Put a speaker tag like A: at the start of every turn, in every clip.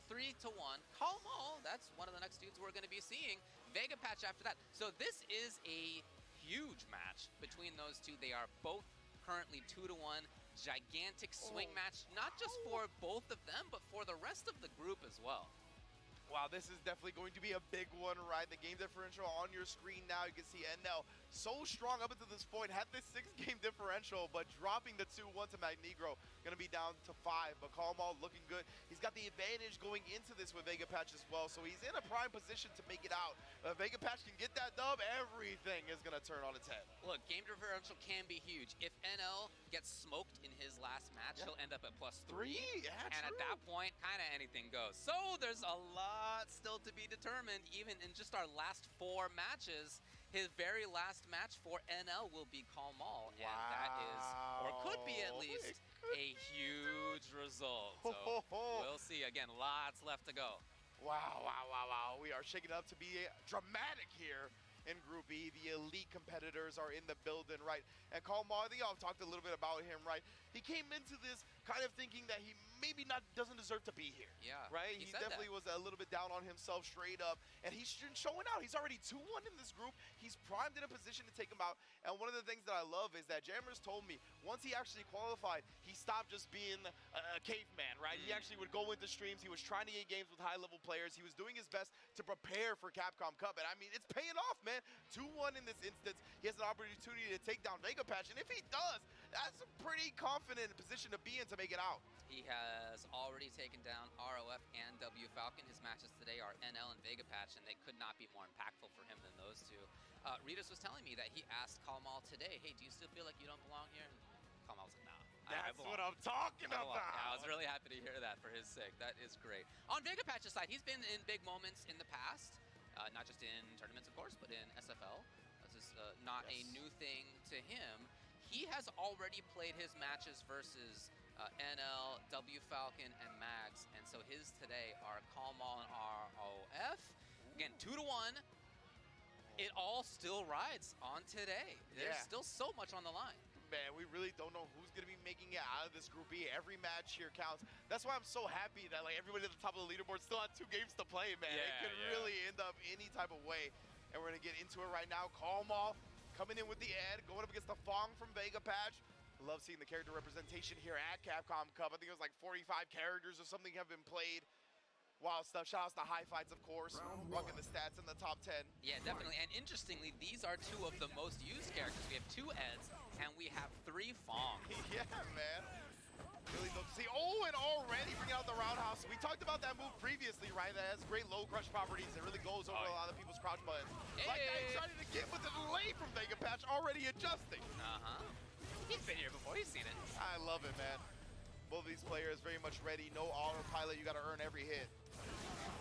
A: 3-1. Kalmal, that's one of the next dudes we're going to be seeing. VegaPatch after that. So this is a huge match between those two. They are both currently 2-1. Gigantic swing match, not just for both of them, but for the rest of the group as well.
B: Wow, this is definitely going to be a big one, right? The game differential on your screen now. You can see NL so strong up until this point, had this 6-game differential, but dropping the 2-1 to Magnegro, going to be down to 5. But Kalmal looking good. He's got the advantage going into this with VegaPatch as well, so he's in a prime position to make it out. VegaPatch can get that dub, everything is going to turn on its head.
A: Look, game differential can be huge. If NL gets smoked in his last match, he'll end up at +3.
B: Yeah,
A: and
B: true.
A: at that point, kind of anything goes. So there's a lot still to be determined, even in just our last 4 matches. His very last match for NL will be Kalmal, and that is, or could be at least, a huge result. So we'll see. Again, lots left to go.
B: Wow, wow, wow, wow. We are shaking it up to be dramatic here in Group E. The elite competitors are in the building, right? And Kalmal, I think I've talked a little bit about him, right? He came into this kind of thinking that he maybe doesn't deserve to be here.
A: Yeah.
B: Right? He definitely was a little bit down on himself straight up, and he's showing out. He's already 2-1 in this group. He's primed in a position to take him out. And one of the things that I love is that Jammers told me once he actually qualified, he stopped just being a caveman, right? He actually would go into streams. He was trying to get games with high-level players. He was doing his best to prepare for Capcom Cup. And I mean, it's paying off, man. 2-1 in this instance. He has an opportunity to take down VegaPatch. And if he does, that's a pretty confident position to be in to make it out.
A: He has already taken down ROF and W Falcon. His matches today are NL and VegaPatch, and they could not be more impactful for him than those two. Ritas was telling me that he asked Kalmal today, hey, do you still feel like you don't belong here? And Kalmal was like, nah.
B: That's what I'm talking about.
A: Yeah, I was really happy to hear that for his sake. That is great. On VegaPatch's side, he's been in big moments in the past, not just in tournaments, of course, but in SFL. This is not a new thing to him. He has already played his matches versus NL, W Falcon, and Mags, and so his today are Kalmal and ROF. Again, 2-1. It all still rides on today. There's still so much on the line.
B: Man, we really don't know who's going to be making it out of this Group E. Every match here counts. That's why I'm so happy that like everybody at the top of the leaderboard still had 2 games to play, man. It could really end up any type of way. And we're going to get into it right now. Kalmal coming in with the Ed, going up against the Fong from VegaPatch. Love seeing the character representation here at Capcom Cup. I think it was like 45 characters or something have been played. Wild stuff. Shout outs to High Fights, of course. Rocking the stats in the top 10.
A: Yeah, definitely. And interestingly, these are 2 of the most used characters. We have 2 Eds, and we have 3 Fongs.
B: Yeah, man. Really dope to see. Oh, and already bringing out the roundhouse. We talked about that move previously, right? That has great low crush properties. It really goes over a lot of people's crouch buttons. Like that, he's trying to get with the delay from VegaPatch, already adjusting.
A: He's been here before. He's seen it.
B: I love it, man. Both of these players very much ready. No autopilot. You got to earn every hit.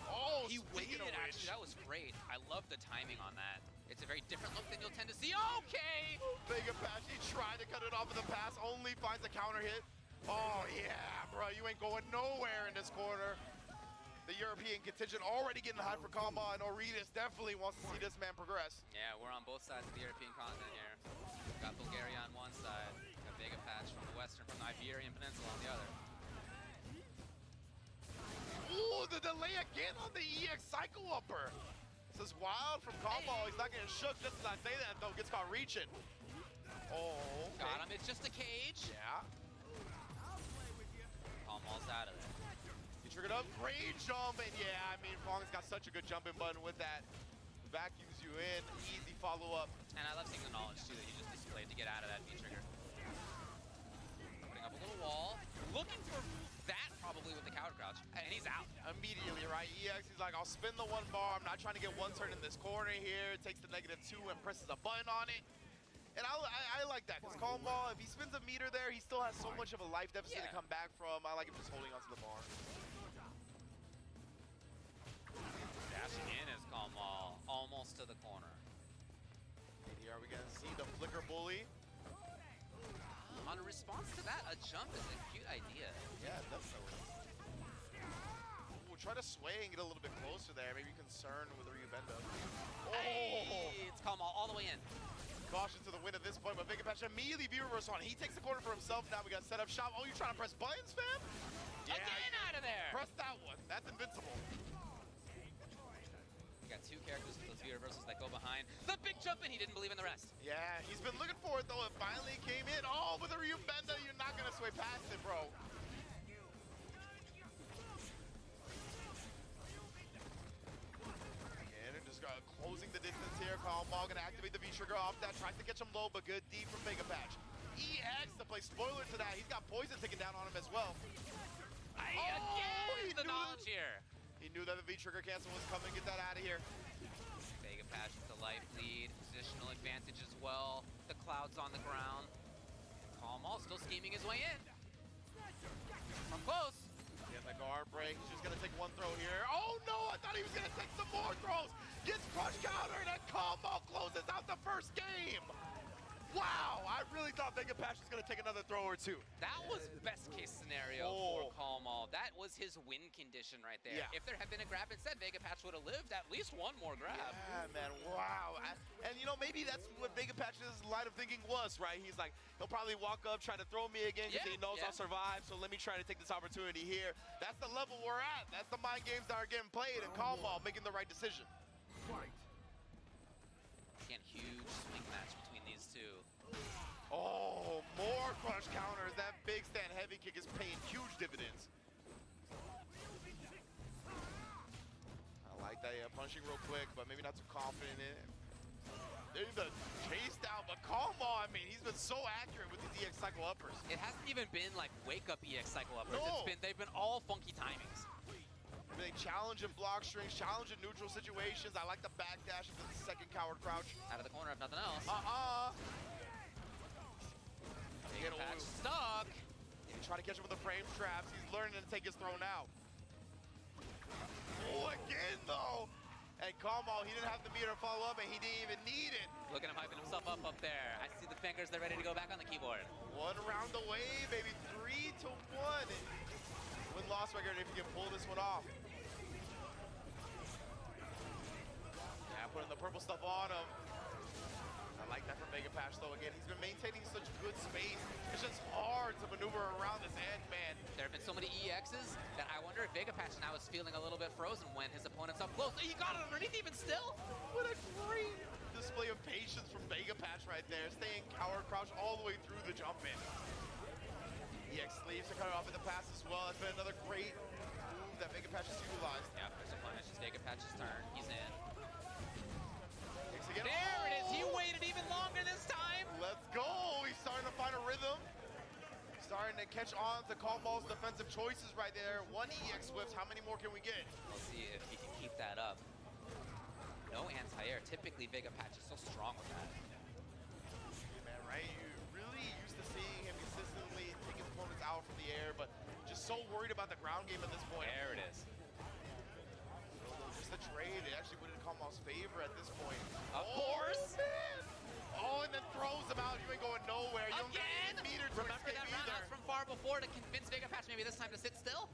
B: Oh,
A: he waited, actually. That was great. I love the timing on that. It's a very different look than you'll tend to see. Okay!
B: VegaPatch, he tried to cut it off in the pass, only finds a counter hit. Oh, yeah, bro. You ain't going nowhere in this corner. The European contingent already getting hot for Kalmal, and Oritas definitely wants to see this man progress.
A: Yeah, we're on both sides of the European continent here. We've got Bulgaria on one side, we've got VegaPatch from the western, from the Iberian Peninsula on the other.
B: Ooh, the delay again on the EX Cycle Upper. This is wild from Kalmal. He's not getting shook just as I say that, though. Gets caught reaching. Oh, okay.
A: Got him. It's just a cage.
B: Yeah.
A: Kalmal's out of there.
B: He triggered up. Great jump. And yeah, I mean, Fong's got such a good jumping button with that. Vacuums you in. Easy follow-up.
A: And I love seeing the knowledge, too, that he just displayed to get out of that V-trigger. Putting up a little wall. Looking for that probably with the counter crouch. And he's out.
B: Immediately, right? EX, he's like, I'll spin the 1 bar. I'm not trying to get 1 turn in this corner here. Takes the -2 and presses a button on it. And I like that, because Kalmal, if he spins a meter there, he still has so much of a life deficit to come back from. I like him just holding onto the bar.
A: Dashing in is Kalmal, almost to the corner.
B: And here are we going to see the flicker bully.
A: On a response to that, a jump is a cute idea.
B: Yeah, definitely. We'll try to sway and get a little bit closer there. Maybe concerned with Ryubenda. Oh!
A: Hey, it's Kalmal all the way in.
B: Caution to the win at this point, but VegaPatch immediately V-reverse on. He takes the corner for himself. Now we got set up shop. Oh, you trying to press buttons, fam? Yeah,
A: Again out of there!
B: Press that one. That's invincible.
A: We got two characters with those V reversals that go behind. The big jump in, he didn't believe in the rest.
B: Yeah, he's been looking for it though. It finally came in. Oh, with a Ryu Benda, you're not gonna sway past it, bro. Just closing the distance here. Kalmal gonna activate the V-trigger off that. Tries to catch him low, but good D from VegaPatch. EX to play spoiler to that. He's got poison taken down on him as well.
A: Again, the knowledge here.
B: He knew that the V-trigger cancel was coming. Get that out of here.
A: VegaPatch with the life lead, positional advantage as well. The clouds on the ground. Kalmal still scheming his way in. From close.
B: Get the guard break. He's just gonna take one throw here. Oh no! I thought he was gonna take some more throws. Gets crush countered and Kalmal closes out the first game. Wow! I really thought VegaPatch was gonna take another throw or two.
A: That was best case scenario for Kalmal. That was his win condition right there.
B: Yeah.
A: If there had been a grab instead, VegaPatch would have lived at least one more grab.
B: Yeah, man, wow. And you know, maybe that's what VegaPatch's line of thinking was, right? He's like, he'll probably walk up, try to throw me again because he knows I'll survive, so let me try to take this opportunity here. That's the level we're at. That's the mind games that are getting played, and Kalmal making the right decision.
A: Again, huge swing match between these two.
B: Oh, more crush counters. That big stand heavy kick is paying huge dividends. I like that, yeah, punching real quick, but maybe not too confident in it. There's the chased out, but Kalmal, I mean, he's been so accurate with these EX cycle uppers.
A: It hasn't even been like wake up EX cycle uppers.
B: No.
A: They've been all funky timings.
B: They challenge in block strings, challenge in neutral situations. I like the backdash into the second coward crouch.
A: Out of the corner if nothing else. VegaPatch stuck.
B: He's trying to catch him with the frame traps. He's learning to take his throw now. Oh, again though. And Kalmal, he didn't have the meter to follow up, and he didn't even need it.
A: Look at him hyping himself up there. I see the fingers, they're ready to go back on the keyboard.
B: One round away, baby. 3-1. Win-loss record if you can pull this one off. Yeah, putting the purple stuff on him. I like that from VegaPatch though. Again, he's been maintaining such good space. It's just hard to maneuver around this edge, man.
A: There have been so many EXs that I wonder if VegaPatch now is feeling a little bit frozen when his opponent's up close. He got it underneath even still.
B: What a great display of patience from VegaPatch right there. Staying coward crouch all the way through the jump in. EX sleeves to cut it off in the pass as well. That's been another great move that VegaPatch has utilized.
A: Yeah, first punish. It's VegaPatch's turn. He's in.
B: Again.
A: There it is. He waited even longer this time.
B: Let's go. He's starting to find a rhythm. Starting to catch on to Kalmal's defensive choices right there. One EX whiffs. How many more can we get?
A: We'll see if he can keep that up. No anti-air. Typically, VegaPatch is so strong with that.
B: Yeah, man, right? You're really used to seeing him consistently take his opponents out from the air, but just so worried about the ground game at this point.
A: There it is.
B: Just the trade, it actually went in Kalmal's favor at this point.
A: Of course.
B: Man. Oh, and then throws him out. You ain't going nowhere. You don't get
A: Again.
B: any meter to
A: Remember
B: escape
A: that
B: either.
A: roundhouse from far before to convince VegaPatch maybe this time to sit still?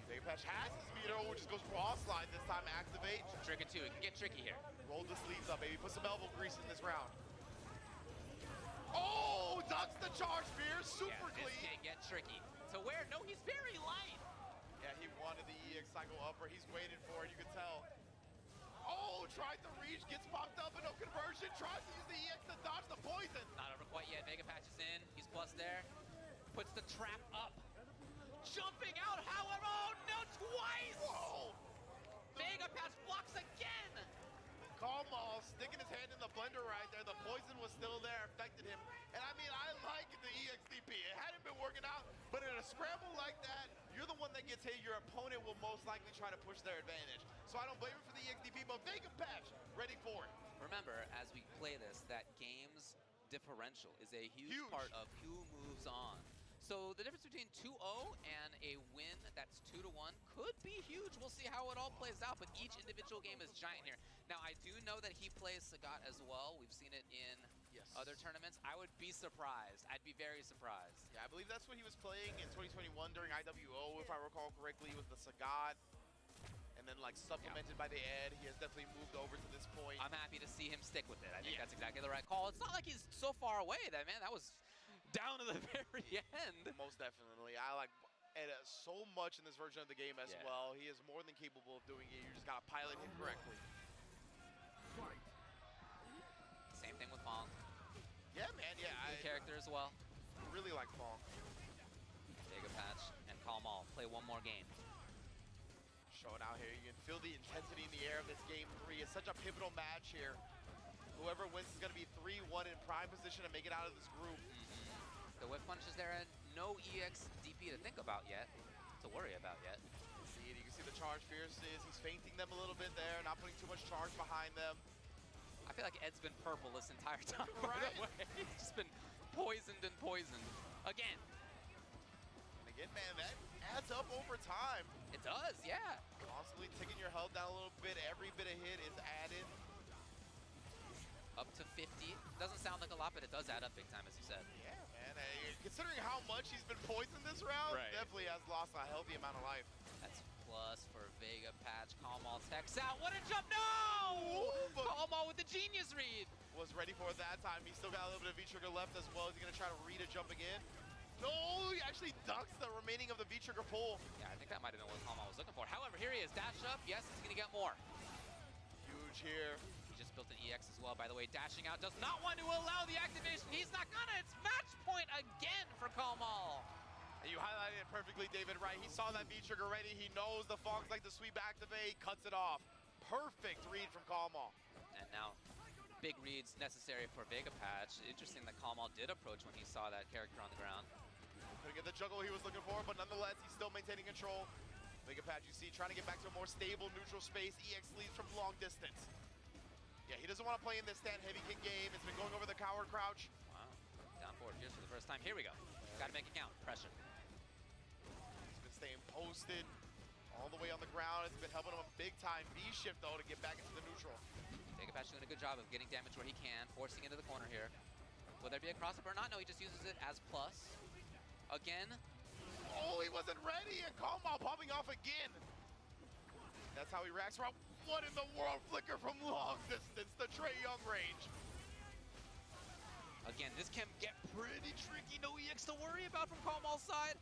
B: VegaPatch has his meter, which just goes raw slide this time. Activate.
A: Tricky too. It can get tricky here.
B: Roll the sleeves up, baby. Put some elbow grease in this round. Oh, ducks the charge spear. Super
A: This
B: clean.
A: can get tricky. To where? No, he's very light.
B: Yeah, he wanted the EX cycle upper. He's waiting for it, you can tell. Oh, tried to reach, gets popped up, and no conversion. Tries to use the EX to dodge the poison.
A: Not over quite yet. VegaPatch is in. He's plus there. Puts the trap up. Jumping out, however. Oh, no, twice.
B: Whoa.
A: VegaPatch blocks again.
B: Kalmal sticking his hand in the blender right there. The poison was still there, affected him. And I mean, I like the EXDP. It hadn't been working out, but in a scramble like that, you're the one that gets hit. Your opponent will most likely try to push their advantage. So I don't blame him for the EXDP, but VegaPatch ready for it.
A: Remember, as we play this, that game's differential is a huge part of who moves on. So the difference between 2-0 and a win that's 2-1 could be huge. We'll see how it all plays out, but each individual game is giant here. Now, I do know that he plays Sagat as well. We've seen it in other tournaments. I would be surprised. I'd be very surprised.
B: Yeah, I believe that's what he was playing in 2021 during IWO, if I recall correctly, with the Sagat. And then, like, supplemented by the Ed. He has definitely moved over to this point.
A: I'm happy to see him stick with it. I think that's exactly the right call. It's not like he's so far away that, man, that was down to the very end.
B: Most definitely. I like And so much in this version of the game as well. He is more than capable of doing it. You just gotta pilot him correctly.
A: Same thing with Fong.
B: Yeah, man, yeah.
A: Good character as well.
B: Really like Fong.
A: VegaPatch and Kalmal play one more game.
B: Showing out here, you can feel the intensity in the air of this game 3. It's such a pivotal match here. Whoever wins is gonna be 3-1 in prime position to make it out of this group.
A: The whiff punch is there, and no EX DP to think about yet, to worry about yet.
B: You can see the charge fierce is. He's feinting them a little bit there, not putting too much charge behind them.
A: I feel like Ed's been purple this entire time, by
B: Right.
A: the way. He's just been poisoned and poisoned. Again.
B: And again, man, that adds up over time.
A: It does, yeah.
B: Constantly taking your health down a little bit. Every bit of hit is added.
A: Up to 50. Doesn't sound like a lot, but it does add up big time, as you said.
B: Yeah, man. Considering how much he's been poisoned this round, definitely has lost a healthy amount of life.
A: That's plus for VegaPatch. Kalmal techs out. What a jump! No! Kalmal with the genius read.
B: Was ready for it that time. He's still got a little bit of V-trigger left as well. Is he going to try to read a jump again? No, he actually ducks the remaining of the V-trigger pull.
A: Yeah, I think that might have been what Kalmal was looking for. However, here he is. Dash up. Yes, he's going to get more.
B: Huge here.
A: He just built an EX as well, by the way. Dashing out, does not want to allow the activation. He's not gonna. It's match point again for Kalmal.
B: And you highlighted it perfectly, David, right? He saw that V-trigger ready. He knows the Fongs like the sweep activate, cuts it off. Perfect read from Kalmal.
A: And now, big reads necessary for VegaPatch. Interesting that Kalmal did approach when he saw that character on the ground.
B: Couldn't get the juggle he was looking for, but nonetheless, he's still maintaining control. VegaPatch, you see, trying to get back to a more stable, neutral space. EX leads from long distance. Yeah, he doesn't want to play in this stand heavy kick game. It's been going over the coward crouch.
A: Wow, down forward here for the first time. Here we go. Got to make it count. Pressure.
B: He's been staying posted all the way on the ground. It's been helping him a big time V-shift, though, to get back into the neutral.
A: VegaPatch doing a good job of getting damage where he can, forcing into the corner here. Will there be a crossover or not? No, he just uses it as plus. Again.
B: Oh, he wasn't ready, and Kalmal popping off again. That's how he reacts. What in the world? Flicker from long distance, the Trae Young range.
A: Again, this can get pretty tricky. No EX to worry about from Kalmal's side.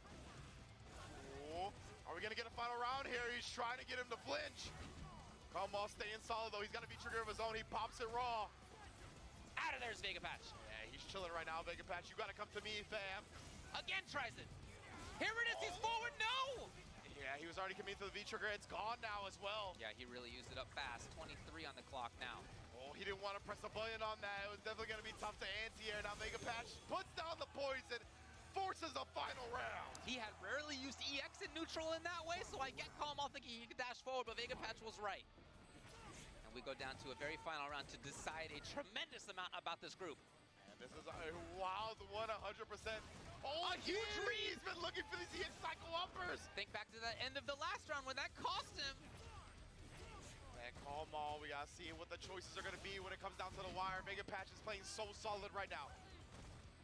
B: Oh, are we gonna get a final round here? He's trying to get him to flinch. Kalmal staying solid though. He's got a V-trigger of his own. He pops it raw.
A: Out of there's VegaPatch.
B: Yeah, he's chilling right now, VegaPatch. You gotta come to me, fam.
A: Again tries it. Here it is. He's forward. No!
B: Yeah, he was already committing to the V-trigger. It's gone now as well.
A: Yeah, he really used it up fast. 23 on the clock now.
B: Oh, he didn't want to press a button on that. It was definitely going to be tough to anti-air. Now VegaPatch puts down the poison, forces a final round.
A: He had rarely used EX in neutral in that way, so I get Kalmal thinking he could dash forward, but VegaPatch was right. And we go down to a very final round to decide a tremendous amount about this group.
B: And this is a wild 100%. Oh,
A: a huge read!
B: He's been looking for these EX cycle uppers.
A: Think back to the end of the last round when that cost him.
B: And Kalmal, we gotta see what the choices are gonna be when it comes down to the wire. VegaPatch is playing so solid right now.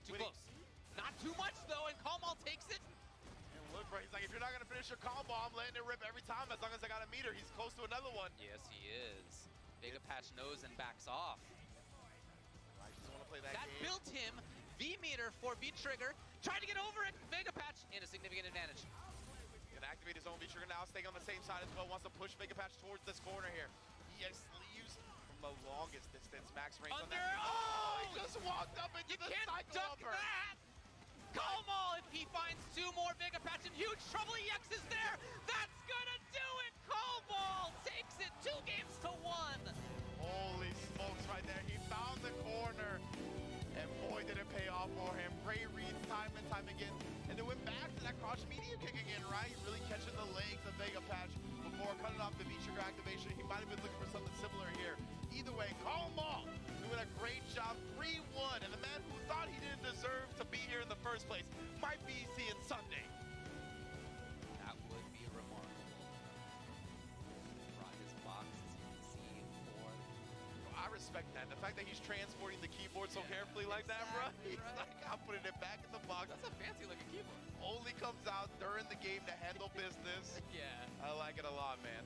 A: Too close. Not too much though, and Kalmal takes it.
B: And look, bro, he's like, if you're not gonna finish your combo, I'm letting it rip every time as long as I got a meter. He's close to another one.
A: Yes, he is. VegaPatch knows and backs off.
B: I just wanna play that game.
A: Built him V-meter for V-trigger. Tried to get over it. VegaPatch in a significant advantage.
B: Gonna activate his own V-trigger now, staying on the same side as well. Wants to push VegaPatch towards this corner here. EX leaves from the longest distance. Max range on that. Oh, he just walked up into the cycle
A: duck
B: upper.
A: that. Kalmal, if he finds two more, VegaPatch in huge trouble. EX is there. That's gonna do it. Kalmal takes it 2 games to 1.
B: Holy smokes right there. He found the corner. And boy, did it pay off for him. Great reads time and time again. And it went back to that crotch medium kick again, right? Really catching the legs of VegaPatch before cutting off the V-trigger activation. He might have been looking for something similar here. Either way, Kalmal doing a great job. 3-1. And the man who thought he didn't deserve to be here in the first place might be seeing Sunday.
A: That would be remarkable. Brought his box TC for...
B: I respect that. The fact that he's transporting the keyboard so carefully like that, bro. He's like, I'm putting it back in the box.
A: That's a fancy looking keyboard.
B: Only comes out during the game to handle business.
A: Yeah.
B: I like it a lot, man.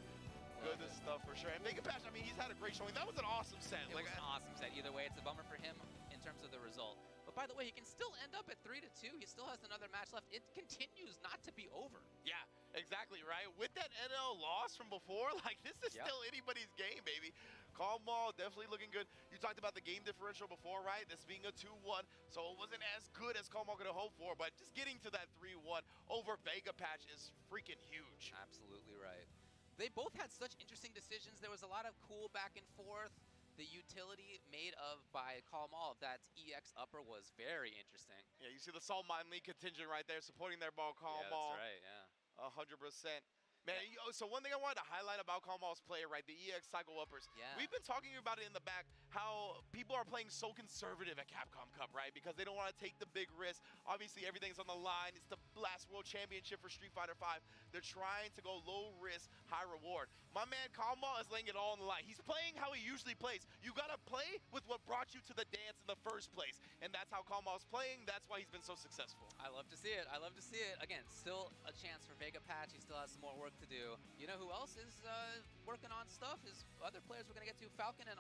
B: Good stuff for sure. And VegaPatch, I mean, he's had a great showing. That was an awesome set.
A: It was an awesome set. Either way, it's a bummer for him in terms of the result. But by the way, he can still end up at 3-2. He still has another match left. It continues not to be over.
B: exactly right. With that NL loss from before, like this is
A: Yep.
B: still anybody's game, baby. Kalmal definitely looking good. You talked about the game differential before, right? This being a 2-1, so it wasn't as good as Kalmal could have hoped for, but just getting to that 3-1 over VegaPatch is freaking huge.
A: Absolutely right. They both had such interesting decisions. There was a lot of cool back and forth. The utility made by Kalmal, that EX upper, was very interesting.
B: Yeah, you see the Salt Mine League contingent right there supporting their ball, Kalmal.
A: Yeah, that's right, yeah.
B: 100%. Man,
A: Yeah.
B: so one thing I wanted to highlight about Kalmal's play, right, the EX cycle uppers.
A: Yeah.
B: We've been talking about it in the back, how people are playing so conservative at Capcom Cup, right? Because they don't want to take the big risk. Obviously, everything's on the line. It's the last world championship for Street Fighter V. They're trying to go low risk, high reward. My man Kalmal is laying it all on the line. He's playing how he usually plays. You got to play with what brought you to the dance in the first place. And that's how Kalmal's playing. That's why he's been so successful.
A: I love to see it. I love to see it. Again, still a chance for VegaPatch. He still has some more work to do. You know who else is working on stuff? Is other players we're going to get to. Falcon and